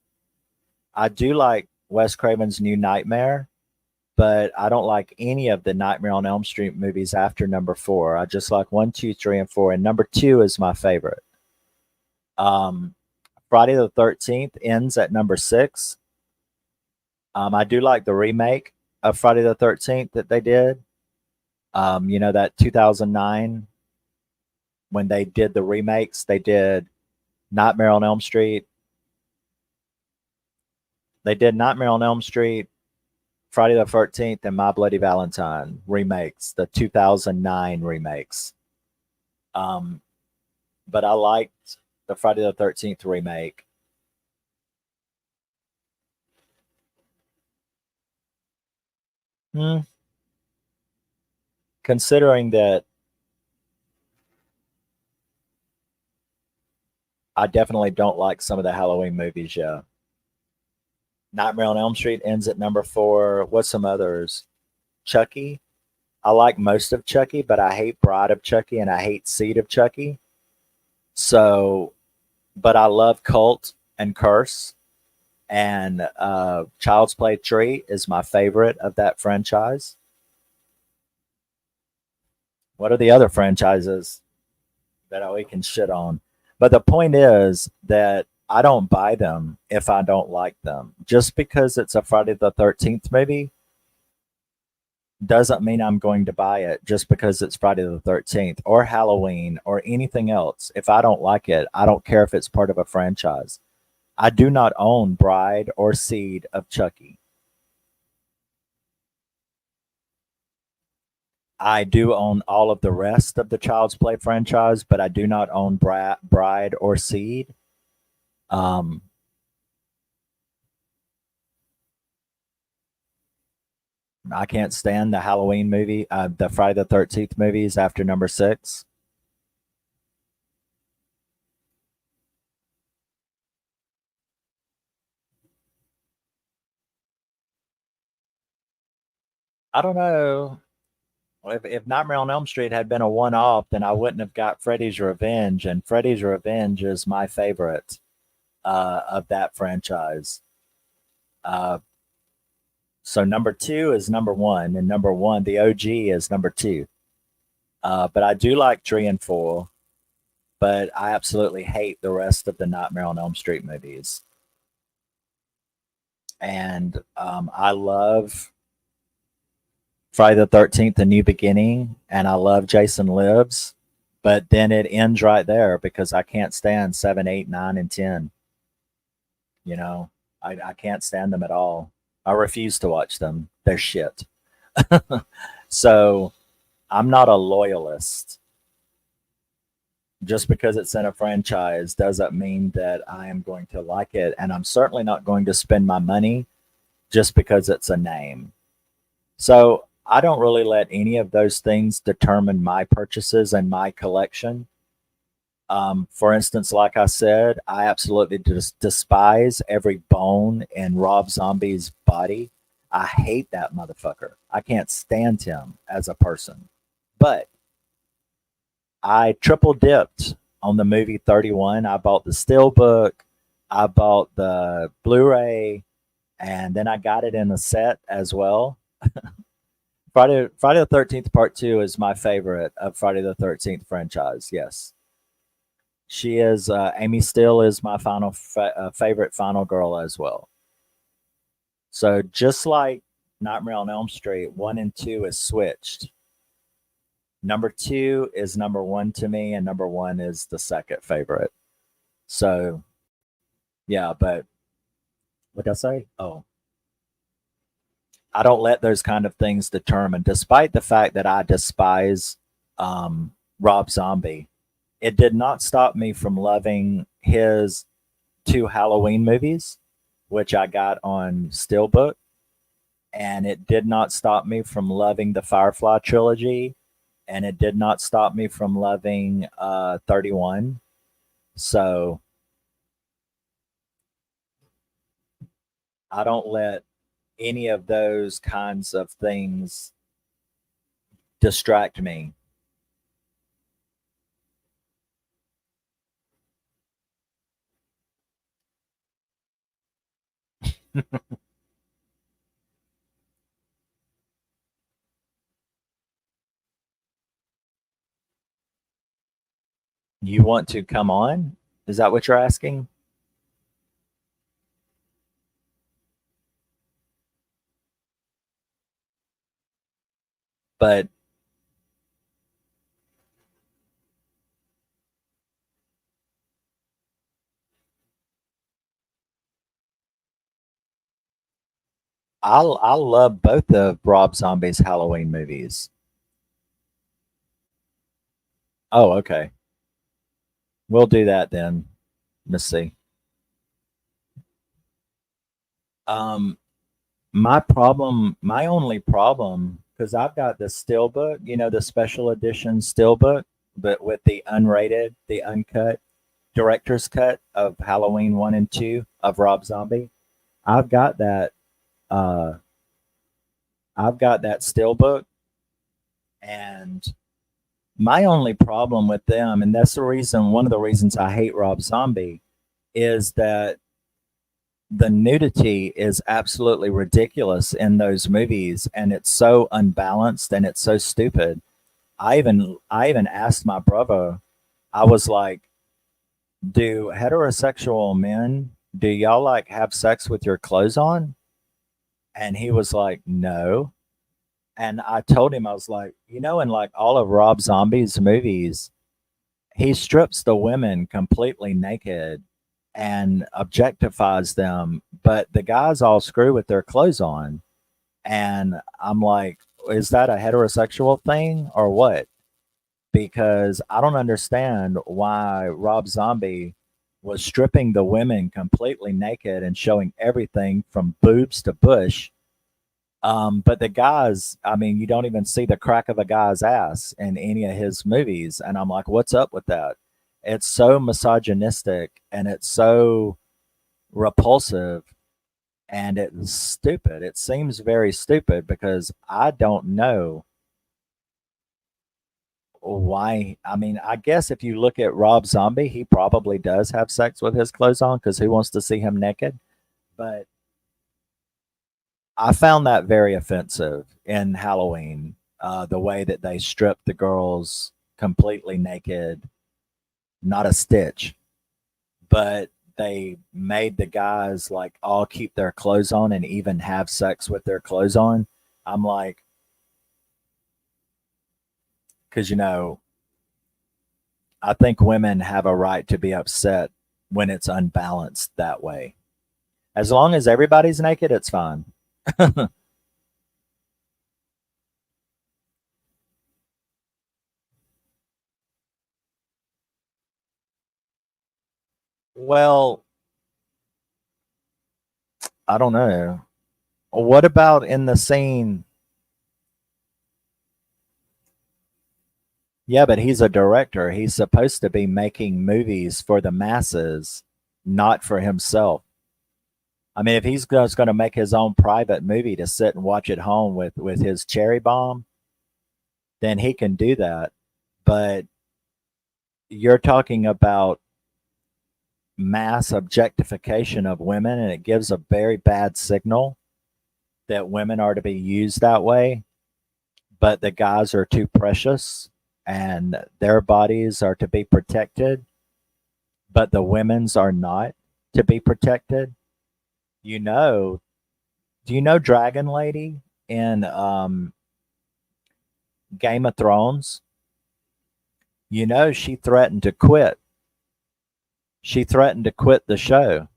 I do like Wes Craven's New Nightmare, but I don't like any of the Nightmare on Elm Street movies after number 4. I just like 1, 2, 3, and 4, and number 2 is my favorite. Um, Friday the 13th ends at number 6. I do like the remake of Friday the 13th that they did. That 2009 when they did the remakes, they did Nightmare on Elm Street. They did Nightmare on Elm Street, Friday the 13th, and My Bloody Valentine remakes, the 2009 remakes. Um, but I liked the Friday the 13th remake. Hmm. Considering that I definitely don't like some of the Halloween movies, yeah. Nightmare on Elm Street ends at number 4. What's some others? Chucky. I like most of Chucky, but I hate Bride of Chucky and I hate Seed of Chucky. So, but I love Cult and Curse, and Child's Play 3 is my favorite of that franchise. What are the other franchises that we can shit on? But the point is that I don't buy them if I don't like them. Just because it's a Friday the 13th movie doesn't mean I'm going to buy it just because it's Friday the 13th or Halloween or anything else. If I don't like it, I don't care if it's part of a franchise. I do not own Bride or Seed of Chucky. I do own all of the rest of the Child's Play franchise, but I do not own Bride or Seed. Um, I can't stand the Halloween movie, the Friday the 13th movies after number six. I don't know. If Nightmare on Elm Street had been a one off, then I wouldn't have got Freddy's Revenge, and Freddy's Revenge is my favorite of that franchise. Uh, so number two is number one, and number one, the OG, is number two. But I do like three and four, but I absolutely hate the rest of the Nightmare on Elm Street movies. And I love Friday the 13th, A New Beginning, and I love Jason Lives, but then it ends right there because I can't stand 7, 8, 9, and 10. You know, I can't stand them at all. I refuse to watch them. They're shit. So I'm not a loyalist. Just because it's in a franchise doesn't mean that I am going to like it. And I'm certainly not going to spend my money just because it's a name. So I don't really let any of those things determine my purchases and my collection. For instance, like I said, I absolutely despise every bone in Rob Zombie's body. I hate that motherfucker. I can't stand him as a person. But I triple dipped on the movie 31. I bought the Steelbook, I bought the Blu ray, and then I got it in a set as well. Friday the 13th Part 2 is my favorite of Friday the 13th franchise. Yes. She is, Amy Steele is my favorite final girl as well. So just like Nightmare on Elm Street, one and two is switched. Number two is number one to me, and number one is the second favorite. So yeah, but what did I say? Oh, I don't let those kind of things determine, despite the fact that I despise Rob Zombie. It did not stop me from loving his two Halloween movies, which I got on Steelbook, and it did not stop me from loving the Firefly trilogy, and it did not stop me from loving 31. So I don't let any of those kinds of things distract me. You want to come on? Is that what you're asking? But I love both of Rob Zombie's Halloween movies. Oh, okay. We'll do that then. Let's see. Um, my only problem, because I've got the Steelbook, the special edition Steelbook, but with the unrated, the uncut director's cut of Halloween 1 and 2 of Rob Zombie. I've got that. Uh, I've got that Steelbook, and my only problem with them, and that's the reason, one of the reasons I hate Rob Zombie, is that the nudity is absolutely ridiculous in those movies, and it's so unbalanced and it's so stupid. I even asked my brother. I was like, do heterosexual men, do y'all like have sex with your clothes on? And he was like, no. And I told him, I was like, in like all of Rob Zombie's movies, he strips the women completely naked and objectifies them, but the guys all screw with their clothes on. And I'm like, is that a heterosexual thing or what? Because I don't understand why Rob Zombie was stripping the women completely naked and showing everything from boobs to bush. But the guys, I mean, you don't even see the crack of a guy's ass in any of his movies. And I'm like, what's up with that? It's so misogynistic and it's so repulsive and it's stupid. It seems very stupid because I don't know why. I mean, I guess if you look at Rob Zombie, he probably does have sex with his clothes on because who wants to see him naked? But I found that very offensive in Halloween, the way that they stripped the girls completely naked, not a stitch, but they made the guys like all keep their clothes on and even have sex with their clothes on. I'm like, because I think women have a right to be upset when it's unbalanced that way. As long as everybody's naked, it's fine. Well, I don't know. What about in the scene? Yeah, but he's a director. He's supposed to be making movies for the masses, not for himself. I mean, if he's just going to make his own private movie to sit and watch at home with his cherry bomb, then he can do that. But you're talking about mass objectification of women, and it gives a very bad signal that women are to be used that way, but the guys are too precious and their bodies are to be protected, but the women's are not to be protected. You know, do you know Dragon Lady in Game of Thrones? She threatened to quit. She threatened to quit the show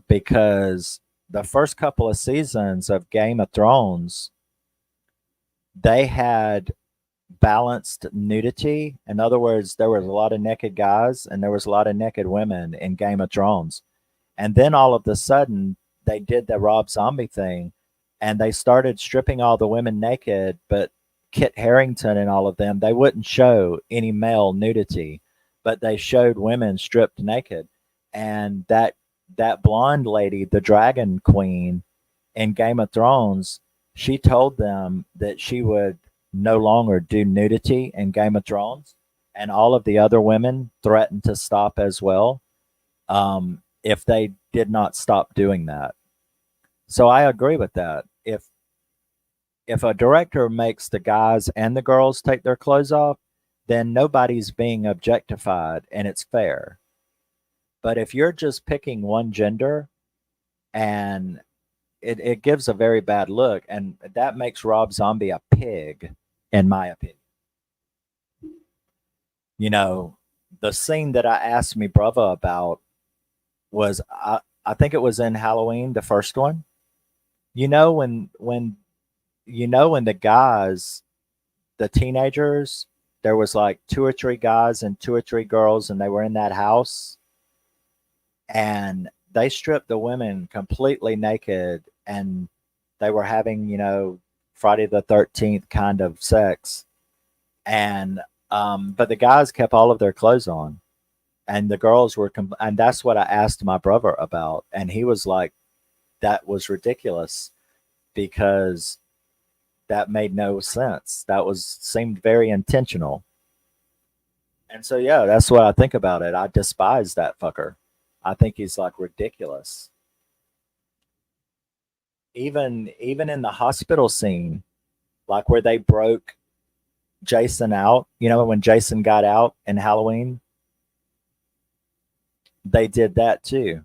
because the first couple of seasons of Game of Thrones, they had balanced nudity. In other words, there was a lot of naked guys and there was a lot of naked women in Game of Thrones. And then all of a sudden, they did the Rob Zombie thing and they started stripping all the women naked, but Kit Harrington and all of them, they wouldn't show any male nudity, but they showed women stripped naked. And that blonde lady, the Dragon Queen in Game of Thrones, she told them that she would no longer do nudity in Game of Thrones, and all of the other women threatened to stop as well if they did not stop doing that. So I agree with that. If a director makes the guys and the girls take their clothes off, then nobody's being objectified and it's fair. But if you're just picking one gender and it gives a very bad look, and that makes Rob Zombie a pig, in my opinion. You know, the scene that I asked me brother about was I think it was in Halloween, the first one. You know when the guys, the teenagers, there was like two or three guys and two or three girls, and they were in that house, and they stripped the women completely naked, and they were having Friday the 13th kind of sex, and but the guys kept all of their clothes on, and the girls were and that's what I asked my brother about, and he was like, that was ridiculous because that made no sense. That was seemed very intentional. And so yeah, that's what I think about it. I despise that fucker. I think he's like ridiculous. Even in the hospital scene, like where they broke Jason out, when Jason got out in Halloween, They did that too.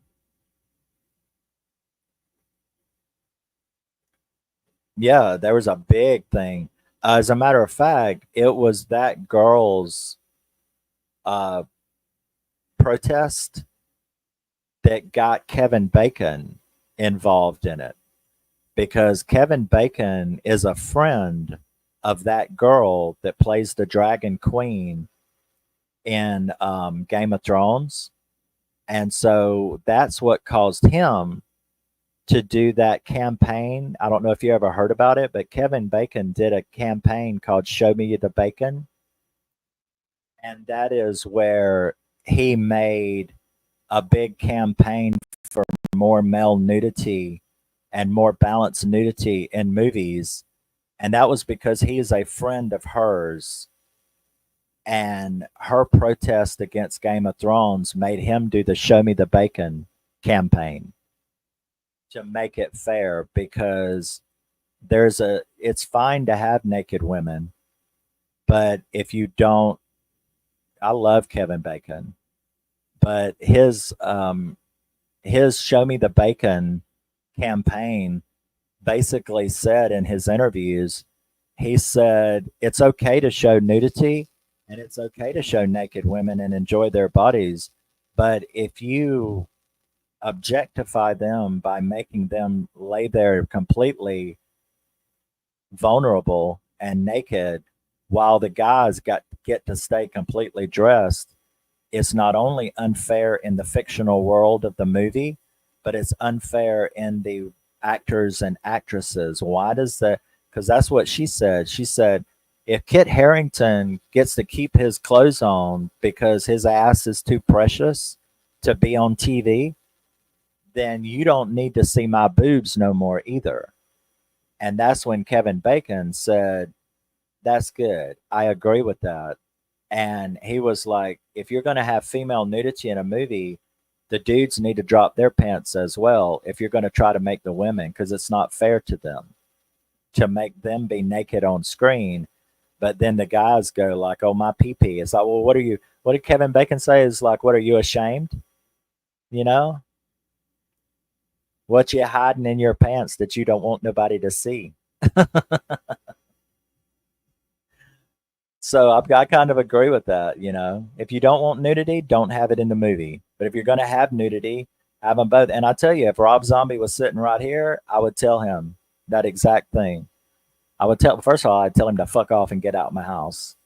Yeah, there was a big thing. As a matter of fact, it was that girl's uh, protest that got Kevin Bacon involved in it because Kevin Bacon is a friend of that girl that plays the Dragon Queen in Game of Thrones. And so that's what caused him to do that campaign. I don't know if you ever heard about it, but Kevin Bacon did a campaign called Show Me the Bacon. And that is where he made a big campaign for more male nudity and more balanced nudity in movies. And that was because he is a friend of hers. And her protest against Game of Thrones made him do the Show Me the Bacon campaign to make it fair because it's fine to have naked women, but if you don't, I love Kevin Bacon, but his Show Me the Bacon campaign basically said in his interviews, he said it's okay to show nudity and it's okay to show naked women and enjoy their bodies. But if you objectify them by making them lay there completely vulnerable and naked while the guys get to stay completely dressed, it's not only unfair in the fictional world of the movie, but it's unfair in the actors and actresses. Why does that? Because that's what she said. She said, if Kit Harrington gets to keep his clothes on because his ass is too precious to be on TV, then you don't need to see my boobs no more either. And that's when Kevin Bacon said, that's good. I agree with that. And he was like, if you're going to have female nudity in a movie, the dudes need to drop their pants as well if you're going to try to make the women, because it's not fair to them to make them be naked on screen. But then the guys go like, oh, my pee pee. It's like, well, what did Kevin Bacon say? Is like, what, are you ashamed? You know, what you hiding in your pants that you don't want nobody to see? So I kind of agree with that. You know, if you don't want nudity, don't have it in the movie. But if you're going to have nudity, have them both. And I tell you, if Rob Zombie was sitting right here, I would tell him that exact thing. I would tell, first of all, I'd tell him to fuck off and get out of my house.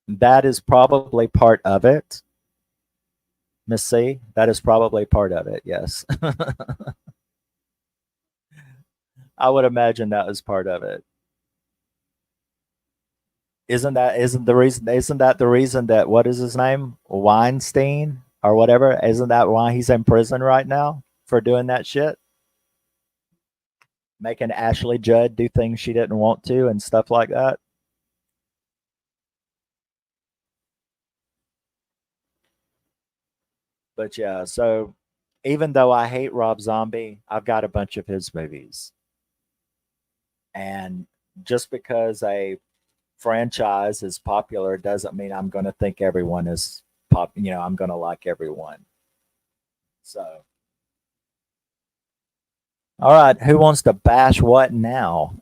That is probably part of it, Miss C. That is probably part of it. Yes. I would imagine that was part of it. Isn't that the reason that what is his name? Weinstein or whatever? Isn't that why he's in prison right now for doing that shit? Making Ashley Judd do things she didn't want to and stuff like that. But yeah, so even though I hate Rob Zombie, I've got a bunch of his movies. And just because a franchise is popular doesn't mean I'm going to think everyone is I'm going to like everyone. So, all right, who wants to bash what now?